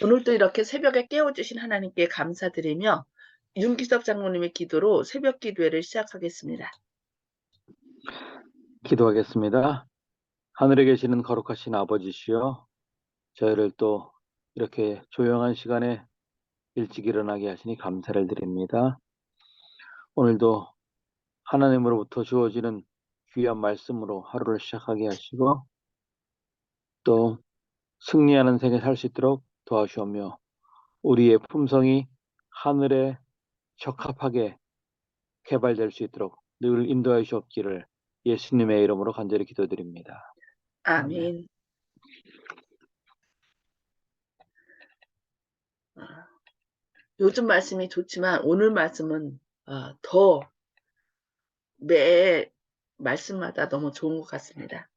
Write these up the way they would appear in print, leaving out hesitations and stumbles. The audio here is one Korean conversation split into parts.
오늘도 이렇게 새벽에 깨워주신 하나님께 감사드리며 윤기석 장로님의 기도로 새벽 기도회를 시작하겠습니다. 기도하겠습니다. 하늘에 계시는 거룩하신 아버지시여, 저희를 또 이렇게 조용한 시간에 일찍 일어나게 하시니 감사를 드립니다. 오늘도 하나님으로부터 주어지는 귀한 말씀으로 하루를 시작하게 하시고 또 승리하는 생에 살 수 있도록 도와주시며 우리의 품성이 하늘에 적합하게 개발될 수 있도록 늘 인도하여 주옵기를 예수님의 이름으로 간절히 기도드립니다. 아멘. 아멘. 요즘 말씀이 좋지만 오늘 말씀은 더 매 말씀마다 너무 좋은 것 같습니다.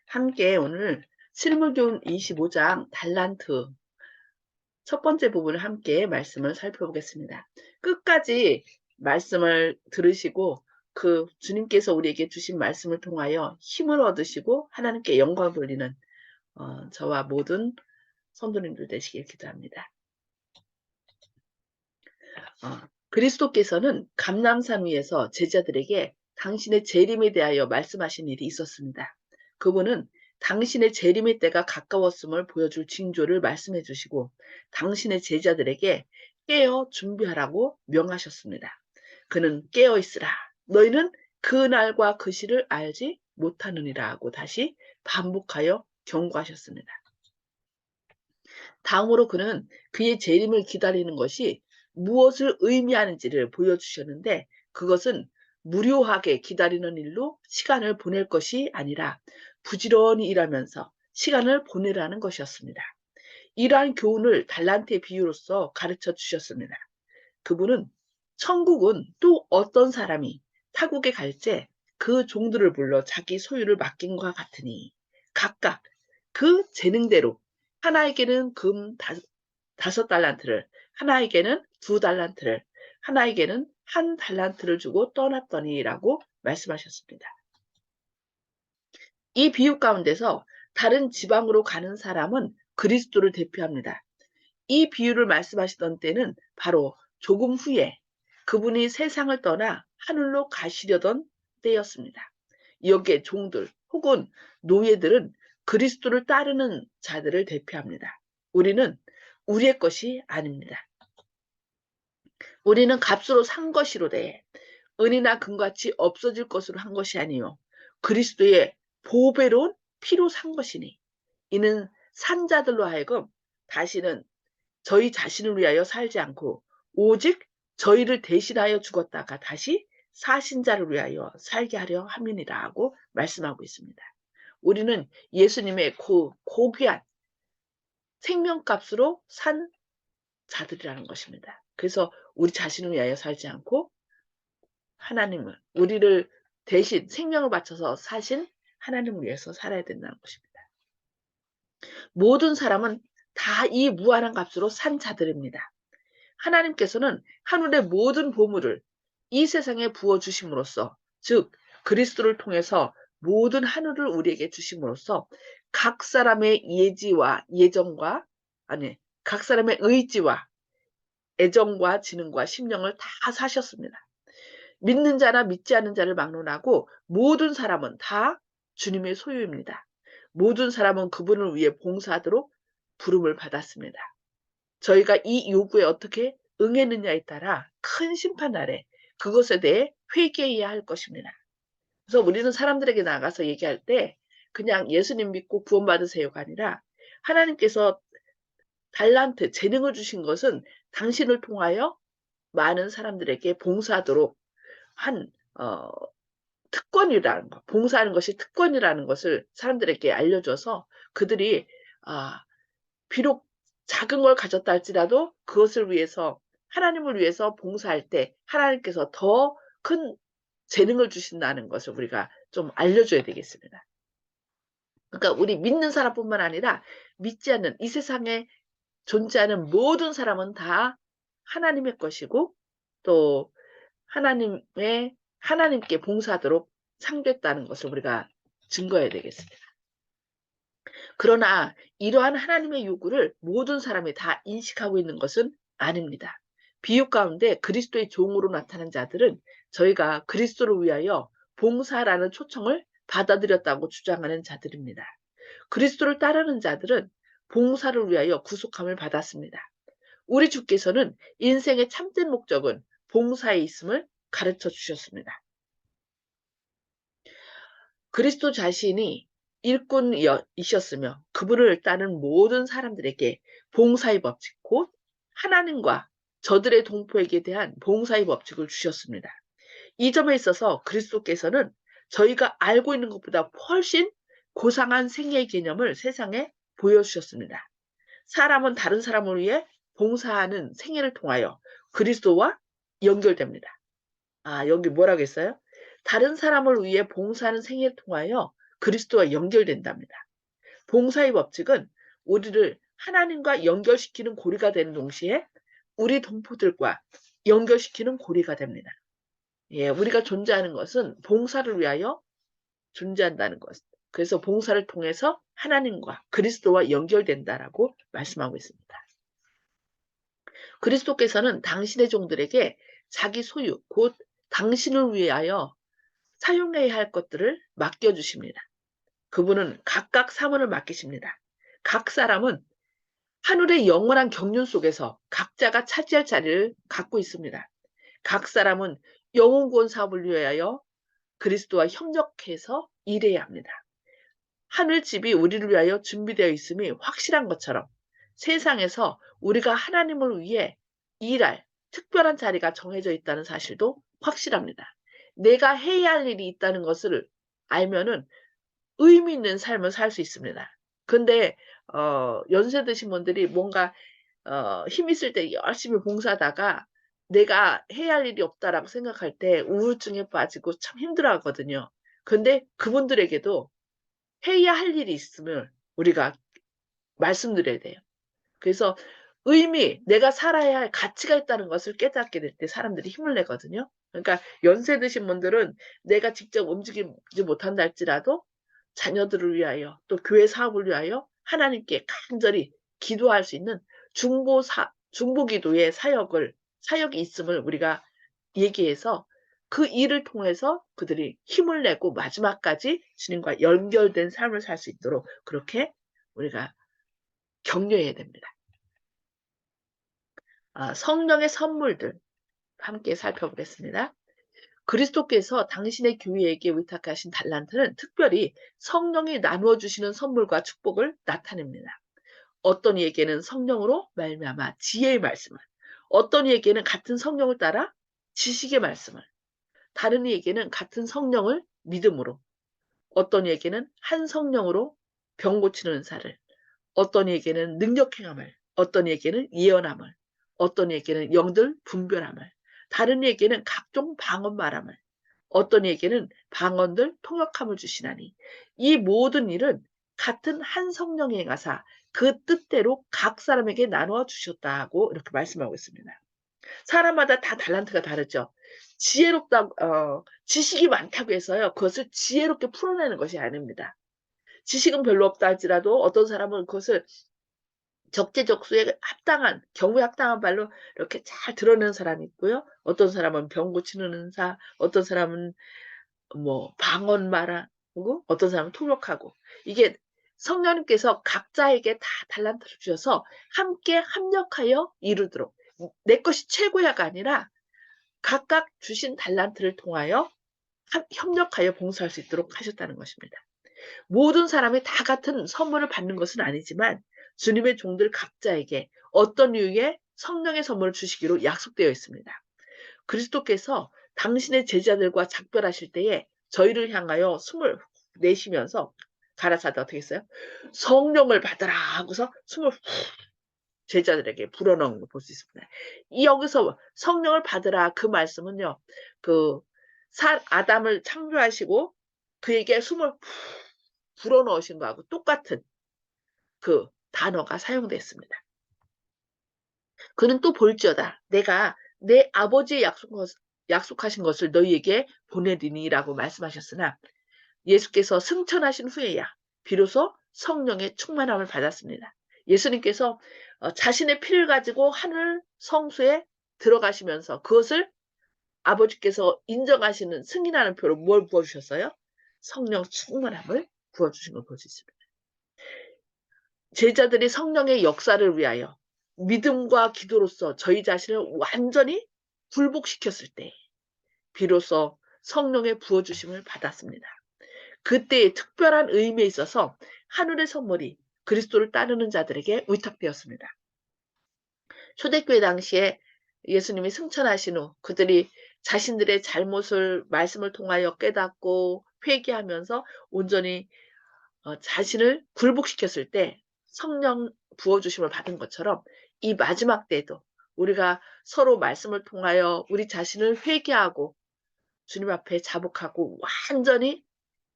함께 오늘 실무교훈 25장 달란트 첫 번째 부분을 함께 말씀을 살펴보겠습니다. 끝까지 말씀을 들으시고 그 주님께서 우리에게 주신 말씀을 통하여 힘을 얻으시고 하나님께 영광 돌리는 저와 모든 성도님들 되시길 기도합니다. 그리스도께서는 감람산 위에서 제자들에게 당신의 재림에 대하여 말씀하신 일이 있었습니다. 그분은 당신의 재림의 때가 가까웠음을 보여줄 징조를 말씀해 주시고 당신의 제자들에게 깨어 준비하라고 명하셨습니다. 그는 깨어 있으라. 너희는 그 날과 그 시를 알지 못하느니라 하고 다시 반복하여 경고하셨습니다. 다음으로 그는 그의 재림을 기다리는 것이 무엇을 의미하는지를 보여주셨는데 그것은 무료하게 기다리는 일로 시간을 보낼 것이 아니라 부지런히 일하면서 시간을 보내라는 것이었습니다. 이러한 교훈을 달란트의 비유로서 가르쳐 주셨습니다. 그분은 천국은 또 어떤 사람이 타국에 갈 때 그 종들을 불러 자기 소유를 맡긴 것과 같으니 각각 그 재능대로 하나에게는 금 5달란트를, 하나에게는 2달란트를, 하나에게는 1달란트를 주고 떠났더니라고 말씀하셨습니다. 이 비유 가운데서 다른 지방으로 가는 사람은 그리스도를 대표합니다. 이 비유를 말씀하시던 때는 바로 조금 후에 그분이 세상을 떠나 하늘로 가시려던 때였습니다. 여기에 종들 혹은 노예들은 그리스도를 따르는 자들을 대표합니다. 우리는 우리의 것이 아닙니다. 우리는 값으로 산 것이로되 은이나 금같이 없어질 것으로 한 것이 아니요 그리스도의 보배로운 피로 산 것이니 이는 산 자들로 하여금 다시는 저희 자신을 위하여 살지 않고 오직 저희를 대신하여 죽었다가 다시 사신 자를 위하여 살게 하려 함이니라 하고 말씀하고 있습니다. 우리는 예수님의 고귀한 생명값으로 산 자들이라는 것입니다. 그래서 우리 자신을 위하여 살지 않고 하나님은 우리를 대신 생명을 바쳐서 사신 하나님을 위해서 살아야 된다는 것입니다. 모든 사람은 다 이 무한한 값으로 산 자들입니다. 하나님께서는 하늘의 모든 보물을 이 세상에 부어주심으로써 즉 그리스도를 통해서 모든 하늘을 우리에게 주심으로써 각 사람의 각 사람의 의지와 애정과 지능과 심령을 다 사셨습니다. 믿는 자나 믿지 않는 자를 막론하고 모든 사람은 다 주님의 소유입니다. 모든 사람은 그분을 위해 봉사하도록 부름을 받았습니다. 저희가 이 요구에 어떻게 응했느냐에 따라 큰 심판 날에 그것에 대해 회개해야 할 것입니다. 그래서 우리는 사람들에게 나가서 얘기할 때 그냥 예수님 믿고 구원받으세요가 아니라 하나님께서 달란트, 재능을 주신 것은 당신을 통하여 많은 사람들에게 봉사하도록 한 특권이라는 것, 봉사하는 것이 특권이라는 것을 사람들에게 알려줘서 그들이 비록 작은 걸 가졌다 할지라도 그것을 위해서 하나님을 위해서 봉사할 때 하나님께서 더 큰 재능을 주신다는 것을 우리가 좀 알려줘야 되겠습니다. 그러니까 우리 믿는 사람뿐만 아니라 믿지 않는 이 세상에 존재하는 모든 사람은 다 하나님의 것이고 또 하나님께 봉사하도록 상됐다는 것을 우리가 증거해야 되겠습니다. 그러나 이러한 하나님의 요구를 모든 사람이 다 인식하고 있는 것은 아닙니다. 비유 가운데 그리스도의 종으로 나타난 자들은 저희가 그리스도를 위하여 봉사라는 초청을 받아들였다고 주장하는 자들입니다. 그리스도를 따르는 자들은 봉사를 위하여 구속함을 받았습니다. 우리 주께서는 인생의 참된 목적은 봉사에 있음을 가르쳐 주셨습니다. 그리스도 자신이 일꾼이셨으며 그분을 따르는 모든 사람들에게 봉사의 법칙, 곧 하나님과 저들의 동포에게 대한 봉사의 법칙을 주셨습니다. 이 점에 있어서 그리스도께서는 저희가 알고 있는 것보다 훨씬 고상한 생애의 개념을 세상에 보여주셨습니다. 사람은 다른 사람을 위해 봉사하는 생애를 통하여 그리스도와 연결됩니다. 아, 여기 뭐라고 했어요? 다른 사람을 위해 봉사하는 생애를 통하여 그리스도와 연결된답니다. 봉사의 법칙은 우리를 하나님과 연결시키는 고리가 되는 동시에 우리 동포들과 연결시키는 고리가 됩니다. 예, 우리가 존재하는 것은 봉사를 위하여 존재한다는 것. 그래서 봉사를 통해서 하나님과 그리스도와 연결된다라고 말씀하고 있습니다. 그리스도께서는 당신의 종들에게 자기 소유, 곧 당신을 위하여 사용해야 할 것들을 맡겨주십니다. 그분은 각각 사문을 맡기십니다. 각 사람은 하늘의 영원한 경륜 속에서 각자가 차지할 자리를 갖고 있습니다. 각 사람은 영혼 구원 사업을 위하여 그리스도와 협력해서 일해야 합니다. 하늘집이 우리를 위하여 준비되어 있음이 확실한 것처럼 세상에서 우리가 하나님을 위해 일할 특별한 자리가 정해져 있다는 사실도 확실합니다. 내가 해야 할 일이 있다는 것을 알면은 의미 있는 삶을 살 수 있습니다. 근데 연세 드신 분들이 뭔가 힘 있을 때 열심히 봉사하다가 내가 해야 할 일이 없다라고 생각할 때 우울증에 빠지고 참 힘들어하거든요. 근데 그분들에게도 해야 할 일이 있음을 우리가 말씀드려야 돼요. 그래서 내가 살아야 할 가치가 있다는 것을 깨닫게 될 때 사람들이 힘을 내거든요. 그러니까 연세 드신 분들은 내가 직접 움직이지 못한다 할지라도 자녀들을 위하여 또 교회 사업을 위하여 하나님께 간절히 기도할 수 있는 중보기도의 사역이 있음을 우리가 얘기해서 그 일을 통해서 그들이 힘을 내고 마지막까지 주님과 연결된 삶을 살 수 있도록 그렇게 우리가 격려해야 됩니다. 성령의 선물들 함께 살펴보겠습니다. 그리스도께서 당신의 교회에게 위탁하신 달란트는 특별히 성령이 나누어 주시는 선물과 축복을 나타냅니다. 어떤 이에게는 성령으로 말미암아 지혜의 말씀을, 어떤 이에게는 같은 성령을 따라 지식의 말씀을, 다른 이에게는 같은 성령을 믿음으로, 어떤 이에게는 한 성령으로 병 고치는 은사를, 어떤 이에게는 능력 행함을, 어떤 이에게는 예언함을, 어떤 이에게는 영들 분별함을, 다른 이에게는 각종 방언 말함을, 어떤 이에게는 방언들 통역함을 주시나니 이 모든 일은 같은 한 성령이 행하사 그 뜻대로 각 사람에게 나누어 주셨다고 이렇게 말씀하고 있습니다. 사람마다 다 달란트가 다르죠. 지식이 많다고 해서요. 그것을 지혜롭게 풀어내는 것이 아닙니다. 지식은 별로 없다 할지라도 어떤 사람은 그것을 적재적소에 경우에 합당한 말로 이렇게 잘 드러내는 사람이 있고요. 어떤 사람은 병 고치는 은사, 어떤 사람은 뭐 방언 말하고, 어떤 사람은 통역하고. 이게 성령님께서 각자에게 다 달란트를 주셔서 함께 합력하여 이루도록, 내 것이 최고야가 아니라 각각 주신 달란트를 통하여 협력하여 봉사할 수 있도록 하셨다는 것입니다. 모든 사람이 다 같은 선물을 받는 것은 아니지만 주님의 종들 각자에게 어떤 이유의 성령의 선물을 주시기로 약속되어 있습니다. 그리스도께서 당신의 제자들과 작별하실 때에 저희를 향하여 숨을 내쉬면서 가라사대 어떻게 했어요? 성령을 받아라 하고서 숨을 제자들에게 불어넣은 걸 볼 수 있습니다. 여기서 성령을 받으라 그 말씀은요. 아담을 창조하시고 그에게 숨을 불어넣으신 거하고 똑같은 그 단어가 사용됐습니다. 그는 또 볼지어다 내가 내 아버지의 약속하신 것을 너희에게 보내리니라고 말씀하셨으나 예수께서 승천하신 후에야 비로소 성령의 충만함을 받았습니다. 예수님께서 자신의 피를 가지고 하늘 성소에 들어가시면서 그것을 아버지께서 인정하시는 승인하는 표로 뭘 부어주셨어요? 성령 충만함을 부어주신 걸 볼 수 있습니다. 제자들이 성령의 역사를 위하여 믿음과 기도로서 저희 자신을 완전히 굴복시켰을 때 비로소 성령의 부어주심을 받았습니다. 그때의 특별한 의미에 있어서 하늘의 선물이 그리스도를 따르는 자들에게 위탁되었습니다. 초대교회 당시에 예수님이 승천하신 후 그들이 자신들의 잘못을 말씀을 통하여 깨닫고 회개하면서 온전히 자신을 굴복시켰을 때 성령 부어주심을 받은 것처럼 이 마지막 때에도 우리가 서로 말씀을 통하여 우리 자신을 회개하고 주님 앞에 자복하고 완전히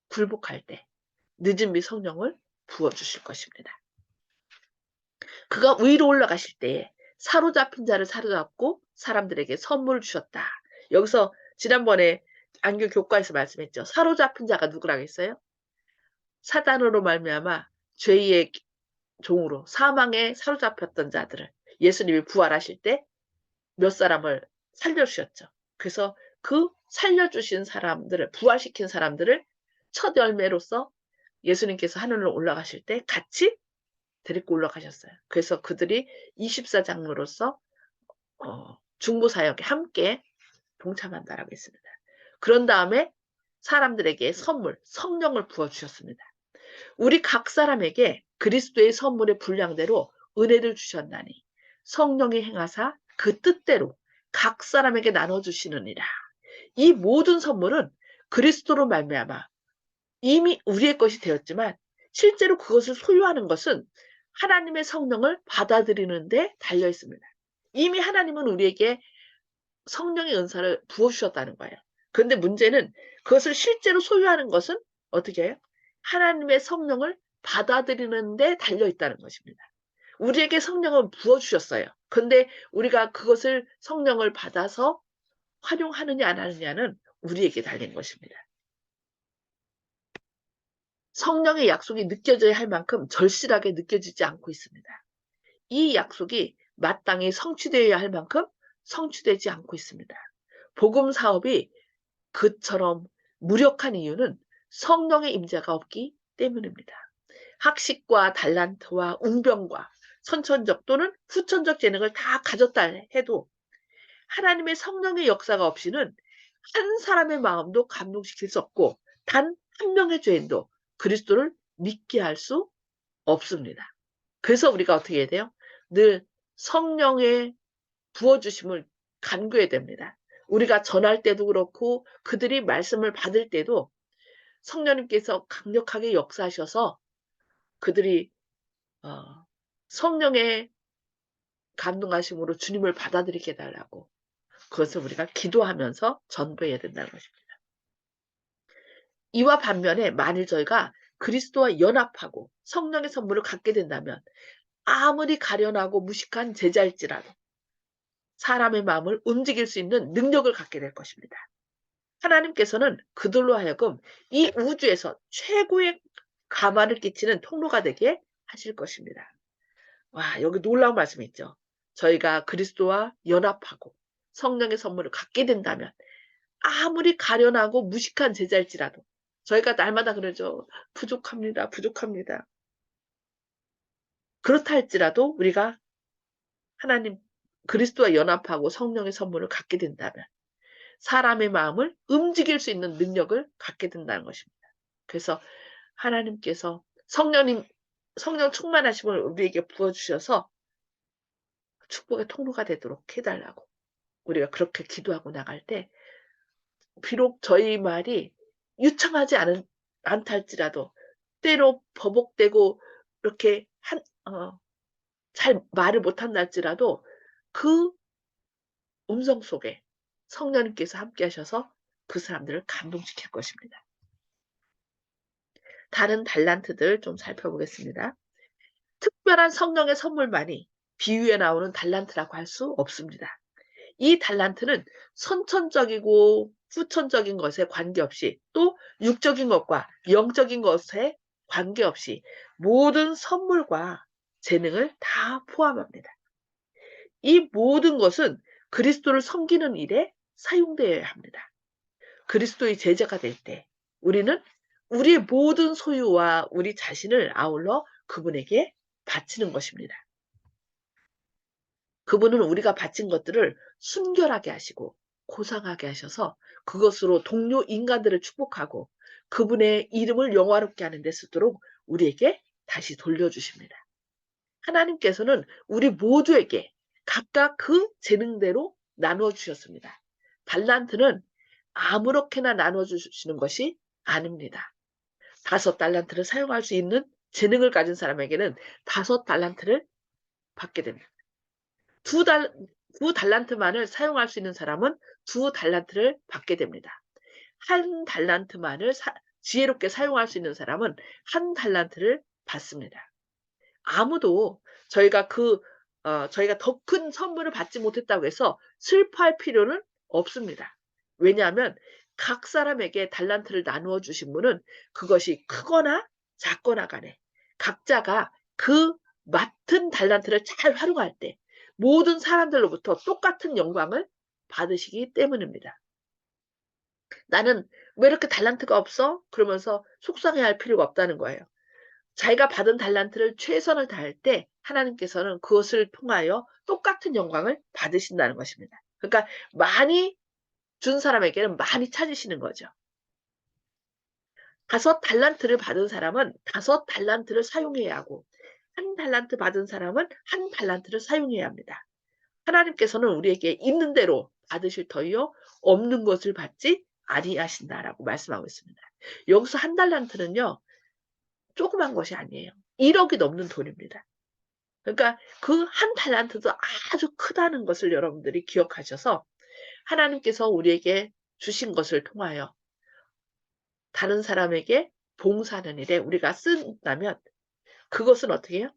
굴복할 때 늦은 미 성령을 부어주실 것입니다. 그가 위로 올라가실 때에 사로잡힌 자를 사로잡고 사람들에게 선물을 주셨다. 여기서 지난번에 안교 교과에서 말씀했죠. 사로잡힌 자가 누구라고 했어요? 사단으로 말미암아 죄의 종으로 사망에 사로잡혔던 자들을 예수님이 부활하실 때 몇 사람을 살려주셨죠. 그래서 그 살려주신 사람들을 부활시킨 사람들을 첫 열매로서 예수님께서 하늘로 올라가실 때 같이 데리고 올라가셨어요. 그래서 그들이 24장로로서 중보사역에 함께 동참한다라고 했습니다. 그런 다음에 사람들에게 선물, 성령을 부어주셨습니다. 우리 각 사람에게 그리스도의 선물의 분량대로 은혜를 주셨나니 성령이 행하사 그 뜻대로 각 사람에게 나눠주시느니라. 이 모든 선물은 그리스도로 말미암아 이미 우리의 것이 되었지만 실제로 그것을 소유하는 것은 하나님의 성령을 받아들이는 데 달려 있습니다. 이미 하나님은 우리에게 성령의 은사를 부어주셨다는 거예요. 그런데 문제는 그것을 실제로 소유하는 것은 어떻게 해요? 하나님의 성령을 받아들이는 데 달려 있다는 것입니다. 우리에게 성령을 부어주셨어요. 그런데 우리가 그것을 성령을 받아서 활용하느냐 안 하느냐는 우리에게 달린 것입니다. 성령의 약속이 느껴져야 할 만큼 절실하게 느껴지지 않고 있습니다. 이 약속이 마땅히 성취되어야 할 만큼 성취되지 않고 있습니다. 복음 사업이 그처럼 무력한 이유는 성령의 임재가 없기 때문입니다. 학식과 달란트와 웅변과 선천적 또는 후천적 재능을 다 가졌다 해도 하나님의 성령의 역사가 없이는 한 사람의 마음도 감동시킬 수 없고 단 한 명의 죄인도 그리스도를 믿게 할 수 없습니다. 그래서 우리가 어떻게 해야 돼요? 늘 성령의 부어주심을 간구해야 됩니다. 우리가 전할 때도 그렇고 그들이 말씀을 받을 때도 성령님께서 강력하게 역사하셔서 그들이 성령의 감동하심으로 주님을 받아들이게 해달라고 그것을 우리가 기도하면서 전도해야 된다는 것입니다. 이와 반면에 만일 저희가 그리스도와 연합하고 성령의 선물을 갖게 된다면 아무리 가련하고 무식한 제자일지라도 사람의 마음을 움직일 수 있는 능력을 갖게 될 것입니다. 하나님께서는 그들로 하여금 이 우주에서 최고의 가만을 끼치는 통로가 되게 하실 것입니다. 와, 여기 놀라운 말씀이 있죠. 저희가 그리스도와 연합하고 성령의 선물을 갖게 된다면 아무리 가련하고 무식한 제자일지라도 저희가 날마다 그러죠. 부족합니다. 부족합니다. 그렇다 할지라도 우리가 하나님 그리스도와 연합하고 성령의 선물을 갖게 된다면 사람의 마음을 움직일 수 있는 능력을 갖게 된다는 것입니다. 그래서 하나님께서 성령 충만하심을 우리에게 부어주셔서 축복의 통로가 되도록 해달라고 우리가 그렇게 기도하고 나갈 때 비록 저희 말이 유창하지 않다 할지라도 때로 버벅대고 이렇게 잘 말을 못한다 할지라도 그 음성 속에 성령님께서 함께 하셔서 그 사람들을 감동시킬 것입니다. 다른 달란트들 좀 살펴보겠습니다. 특별한 성령의 선물만이 비유에 나오는 달란트라고 할 수 없습니다. 이 달란트는 선천적이고 후천적인 것에 관계없이 또 육적인 것과 영적인 것에 관계없이 모든 선물과 재능을 다 포함합니다. 이 모든 것은 그리스도를 섬기는 일에 사용되어야 합니다. 그리스도의 제자가 될 때 우리는 우리의 모든 소유와 우리 자신을 아울러 그분에게 바치는 것입니다. 그분은 우리가 바친 것들을 순결하게 하시고 고상하게 하셔서 그것으로 동료 인간들을 축복하고 그분의 이름을 영화롭게 하는 데 쓰도록 우리에게 다시 돌려주십니다. 하나님께서는 우리 모두에게 각각 그 재능대로 나누어 주셨습니다. 달란트는 아무렇게나 나눠 주시는 것이 아닙니다. 5달란트를 사용할 수 있는 재능을 가진 사람에게는 5달란트를 받게 됩니다. 2달란트만을 사용할 수 있는 사람은 2달란트를 받게 됩니다. 1달란트만을 지혜롭게 사용할 수 있는 사람은 1달란트를 받습니다. 아무도 저희가 저희가 더 큰 선물을 받지 못했다고 해서 슬퍼할 필요는 없습니다. 왜냐하면 각 사람에게 달란트를 나누어 주신 분은 그것이 크거나 작거나 간에 각자가 그 맡은 달란트를 잘 활용할 때 모든 사람들로부터 똑같은 영광을 받으시기 때문입니다. 나는 왜 이렇게 달란트가 없어? 그러면서 속상해할 필요가 없다는 거예요. 자기가 받은 달란트를 최선을 다할 때 하나님께서는 그것을 통하여 똑같은 영광을 받으신다는 것입니다. 그러니까 많이 준 사람에게는 많이 찾으시는 거죠. 5달란트를 받은 사람은 5달란트를 사용해야 하고 1달란트 받은 사람은 1달란트를 사용해야 합니다. 하나님께서는 우리에게 있는 대로 받으실 터이요 없는 것을 받지 아니하신다라고 말씀하고 있습니다. 여기서 1달란트는요. 조그만 것이 아니에요. 1억이 넘는 돈입니다. 그러니까 그 1달란트도 아주 크다는 것을 여러분들이 기억하셔서 하나님께서 우리에게 주신 것을 통하여 다른 사람에게 봉사하는 일에 우리가 쓴다면 그것은 어떻게 해요?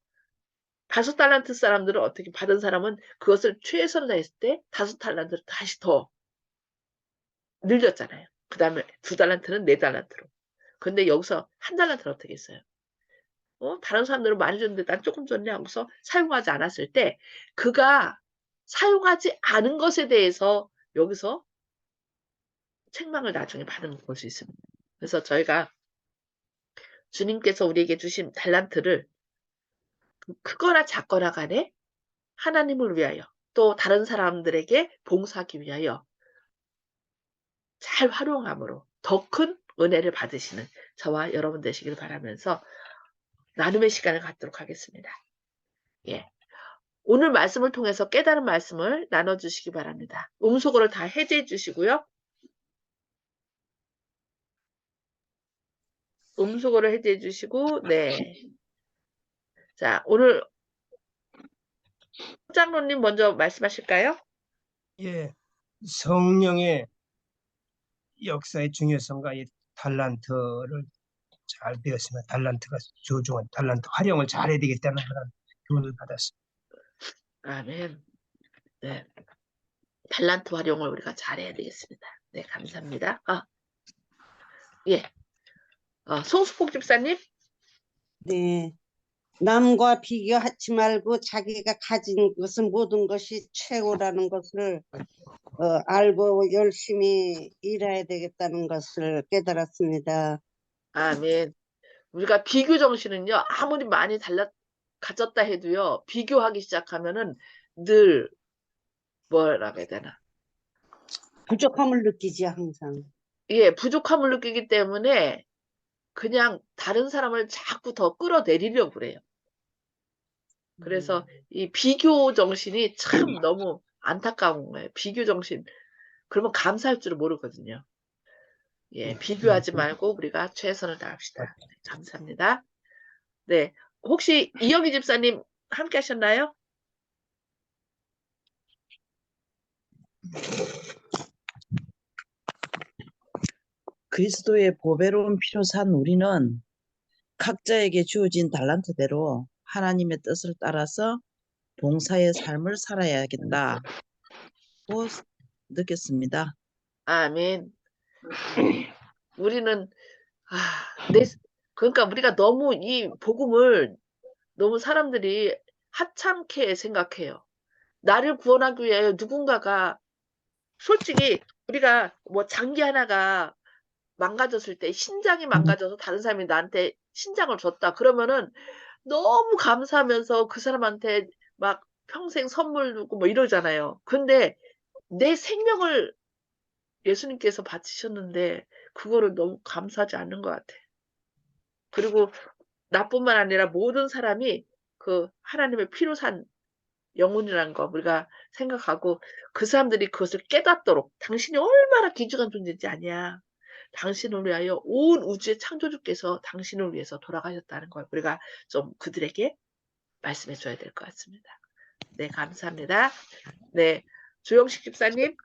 5달란트 사람들은 어떻게 받은 사람은 그것을 최선을 다했을 때 5달란트를 다시 더 늘렸잖아요. 그 다음에 2달란트는 4달란트로. 근데 여기서 1달란트는 어떻게 했어요? 다른 사람들은 많이 줬는데 난 조금 줬네 하고서 사용하지 않았을 때 그가 사용하지 않은 것에 대해서 여기서 책망을 나중에 받은 걸 수 있습니다. 그래서 저희가 주님께서 우리에게 주신 달란트를 크거나 작거나 간에 하나님을 위하여 또 다른 사람들에게 봉사하기 위하여 잘 활용함으로 더 큰 은혜를 받으시는 저와 여러분 되시길 바라면서 나눔의 시간을 갖도록 하겠습니다. 예. 오늘 말씀을 통해서 깨달은 말씀을 나눠주시기 바랍니다. 음소거를 다 해제해 주시고요. 음소거를 해제해 주시고, 네. 자, 오늘 장로님 먼저 말씀하실까요? 예, 성령의 역사의 중요성과 이 달란트를 잘 배웠으면 달란트가 소중한 달란트 활용을 잘해야 되겠다는 그런 교훈을 받았습니다. 아멘. 네. 달란트 활용을 우리가 잘해야 되겠습니다. 네, 감사합니다. 예. 송수폭 집사님? 네. 남과 비교하지 말고 자기가 가진 것은 모든 것이 최고라는 것을 알고 열심히 일해야 되겠다는 것을 깨달았습니다. 아멘. 우리가 비교 정신은요, 아무리 많이 가졌다 해도요, 비교하기 시작하면은 늘 뭐라고 해야 되나? 부족함을 느끼지 항상. 예, 부족함을 느끼기 때문에 그냥 다른 사람을 자꾸 더 끌어내리려고 그래요. 그래서 이 비교 정신이 참 너무 안타까운 거예요. 비교 정신. 그러면 감사할 줄을 모르거든요. 예, 비교하지 말고 우리가 최선을 다합시다. 네, 감사합니다. 네, 혹시 이영희 집사님 함께 하셨나요? 그리스도의 보배로운 피로 산 우리는 각자에게 주어진 달란트대로 하나님의 뜻을 따라서 봉사의 삶을 살아야겠다고 느꼈습니다. 아멘. 우리는 그러니까 우리가 너무 이 복음을 너무 사람들이 하찮게 생각해요. 나를 구원하기 위해 누군가가 솔직히 우리가 뭐 장기 하나가 망가졌을 때 신장이 망가져서 다른 사람이 나한테 신장을 줬다. 그러면은 너무 감사하면서 그 사람한테 막 평생 선물 주고 뭐 이러잖아요. 근데 내 생명을 예수님께서 바치셨는데 그거를 너무 감사하지 않는 것 같아. 그리고 나뿐만 아니라 모든 사람이 그 하나님의 피로 산 영혼이라는 거 우리가 생각하고 그 사람들이 그것을 깨닫도록 당신이 얼마나 귀중한 존재인지 아냐. 당신을 위하여 온 우주의 창조주께서 당신을 위해서 돌아가셨다는 걸 우리가 좀 그들에게 말씀해 줘야 될 것 같습니다. 네, 감사합니다. 네, 조영식 집사님.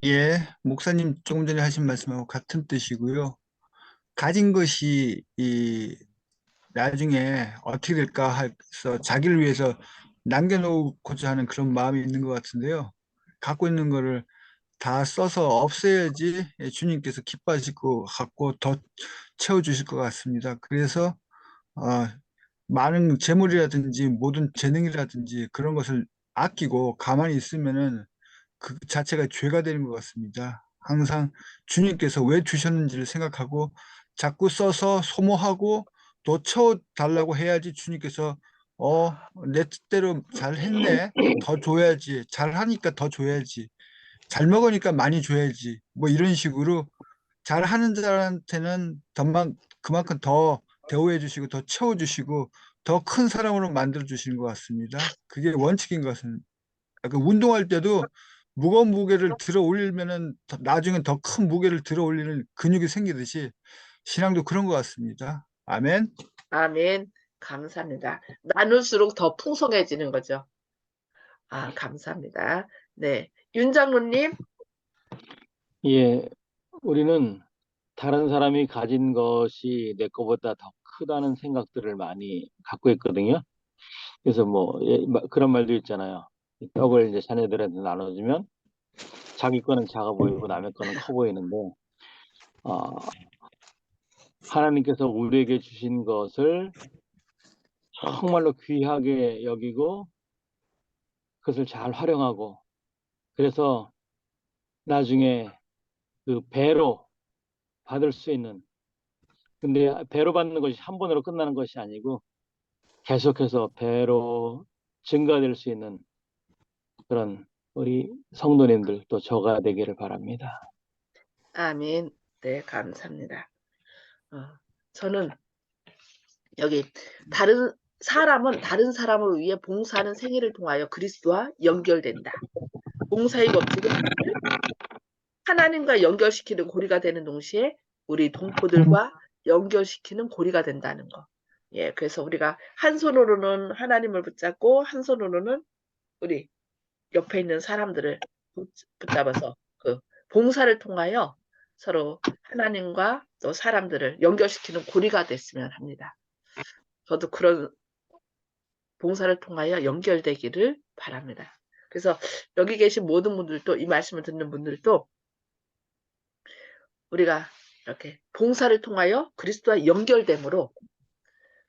예, 목사님 조금 전에 하신 말씀하고 같은 뜻이고요. 가진 것이 나중에 어떻게 될까 해서 자기를 위해서 남겨놓고자 하는 그런 마음이 있는 것 같은데요. 갖고 있는 거를 다 써서 없애야지 주님께서 기뻐하실 것 같고 더 채워주실 것 같습니다. 그래서 어, 많은 재물이라든지 모든 재능이라든지 그런 것을 아끼고 가만히 있으면은 그 자체가 죄가 되는 것 같습니다. 항상 주님께서 왜 주셨는지를 생각하고 자꾸 써서 소모하고 또 채워달라고 해야지 주님께서 내 뜻대로 잘 했네. 더 줘야지. 잘 하니까 더 줘야지. 잘 먹으니까 많이 줘야지. 뭐 이런 식으로 잘 하는 자한테는 그만큼 더 대우해 주시고 더 채워 주시고 더 큰 사람으로 만들어 주시는 것 같습니다. 그게 원칙인 것 같습니다. 그 운동할 때도 무거운 무게를 들어 올리면은 나중에 더 큰 무게를 들어 올리는 근육이 생기듯이 신앙도 그런 것 같습니다. 아멘. 아멘. 감사합니다. 나눌수록 더 풍성해지는 거죠. 아, 감사합니다. 네, 윤 장로님. 예, 우리는 다른 사람이 가진 것이 내 것보다 더 크다는 생각들을 많이 갖고 있거든요. 그래서 뭐 그런 말도 있잖아요. 이 떡을 이제 자녀들한테 나눠주면 자기 거는 작아 보이고 남의 거는 커 보이는데 어, 하나님께서 우리에게 주신 것을 정말로 귀하게 여기고 그것을 잘 활용하고 그래서 나중에 그 배로 받을 수 있는 근데 배로 받는 것이 한 번으로 끝나는 것이 아니고 계속해서 배로 증가될 수 있는 그런 우리 성도님들 또 저가 되기를 바랍니다. 아멘. 네, 감사합니다. 저는 여기 다른 사람은 다른 사람을 위해 봉사하는 생애를 통하여 그리스도와 연결된다. 봉사의 법칙은 하나님과 연결시키는 고리가 되는 동시에 우리 동포들과 연결시키는 고리가 된다는 거. 예, 그래서 우리가 한 손으로는 하나님을 붙잡고 한 손으로는 우리 옆에 있는 사람들을 붙잡아서 그 봉사를 통하여 서로 하나님과 또 사람들을 연결시키는 고리가 됐으면 합니다. 저도 그런 봉사를 통하여 연결되기를 바랍니다. 그래서 여기 계신 모든 분들도 이 말씀을 듣는 분들도 우리가 이렇게 봉사를 통하여 그리스도와 연결됨으로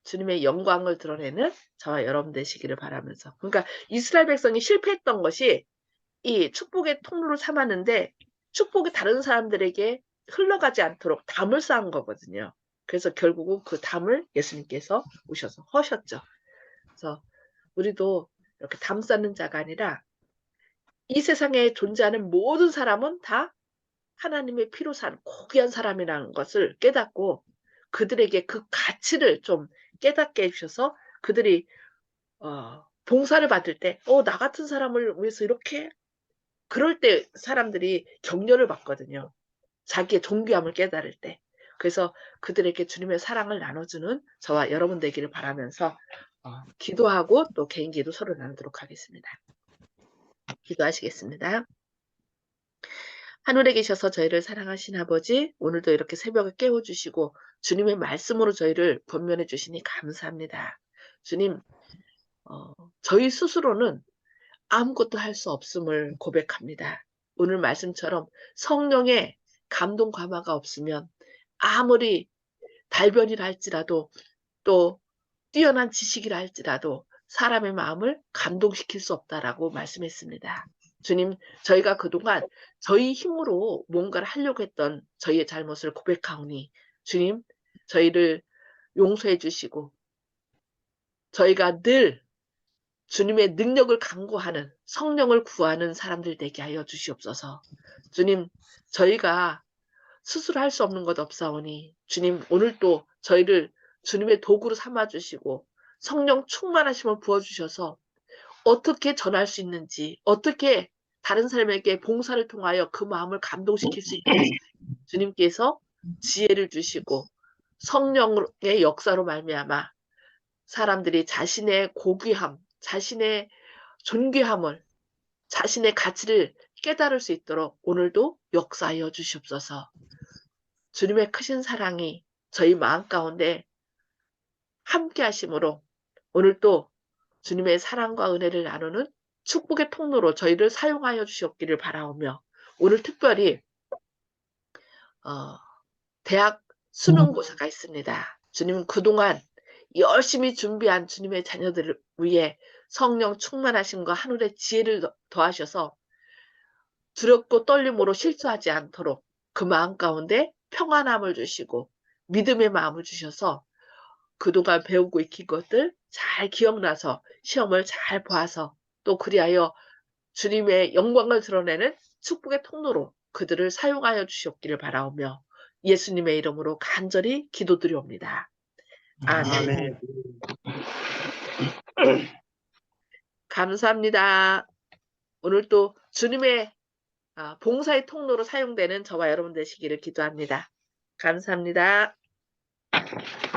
주님의 영광을 드러내는 저와 여러분 되시기를 바라면서 그러니까 이스라엘 백성이 실패했던 것이 이 축복의 통로를 삼았는데 축복이 다른 사람들에게 흘러가지 않도록 담을 쌓은 거거든요. 그래서 결국은 그 담을 예수님께서 오셔서 허셨죠. 그래서 우리도 이렇게 담 쌓는 자가 아니라 이 세상에 존재하는 모든 사람은 다 하나님의 피로 산 고귀한 사람이라는 것을 깨닫고 그들에게 그 가치를 좀 깨닫게 해주셔서 그들이 봉사를 받을 때 나 같은 사람을 위해서 이렇게 그럴 때 사람들이 격려를 받거든요. 자기의 존귀함을 깨달을 때. 그래서 그들에게 주님의 사랑을 나눠주는 저와 여러분 되기를 바라면서 기도하고 또 개인 기도 서로 나누도록 하겠습니다. 기도하시겠습니다. 하늘에 계셔서 저희를 사랑하신 아버지, 오늘도 이렇게 새벽에 깨워주시고 주님의 말씀으로 저희를 권면해 주시니 감사합니다. 주님, 저희 스스로는 아무것도 할 수 없음을 고백합니다. 오늘 말씀처럼 성령의 감동 감화가 없으면 아무리 달변이라 할지라도 또 뛰어난 지식이라 할지라도 사람의 마음을 감동시킬 수 없다라고 말씀했습니다. 주님, 저희가 그동안 저희 힘으로 뭔가를 하려고 했던 저희의 잘못을 고백하오니 주님, 저희를 용서해 주시고 저희가 늘 주님의 능력을 간구하는 성령을 구하는 사람들 되게 하여 주시옵소서. 주님, 저희가 스스로 할 수 없는 것 없사오니 주님, 오늘도 저희를 주님의 도구로 삼아주시고 성령 충만하심을 부어주셔서 어떻게 전할 수 있는지, 어떻게 다른 사람에게 봉사를 통하여 그 마음을 감동시킬 수 있는지 주님께서 지혜를 주시고 성령의 역사로 말미암아 사람들이 자신의 고귀함, 자신의 존귀함을, 자신의 가치를 깨달을 수 있도록 오늘도 역사하여 주시옵소서. 주님의 크신 사랑이 저희 마음 가운데 함께 하심으로 오늘도 주님의 사랑과 은혜를 나누는 축복의 통로로 저희를 사용하여 주시옵기를 바라오며 오늘 특별히 대학 수능고사가 있습니다. 주님 그동안 열심히 준비한 주님의 자녀들을 위해 성령 충만하심과 하늘의 지혜를 더하셔서 두렵고 떨림으로 실수하지 않도록 그 마음 가운데 평안함을 주시고 믿음의 마음을 주셔서 그동안 배우고 익힌 것들 잘 기억나서 시험을 잘 봐서 또 그리하여 주님의 영광을 드러내는 축복의 통로로 그들을 사용하여 주시옵기를 바라오며 예수님의 이름으로 간절히 기도드리옵니다. 아멘. 감사합니다. 오늘 또 주님의 봉사의 통로로 사용되는 저와 여러분 되시기를 기도합니다. 감사합니다.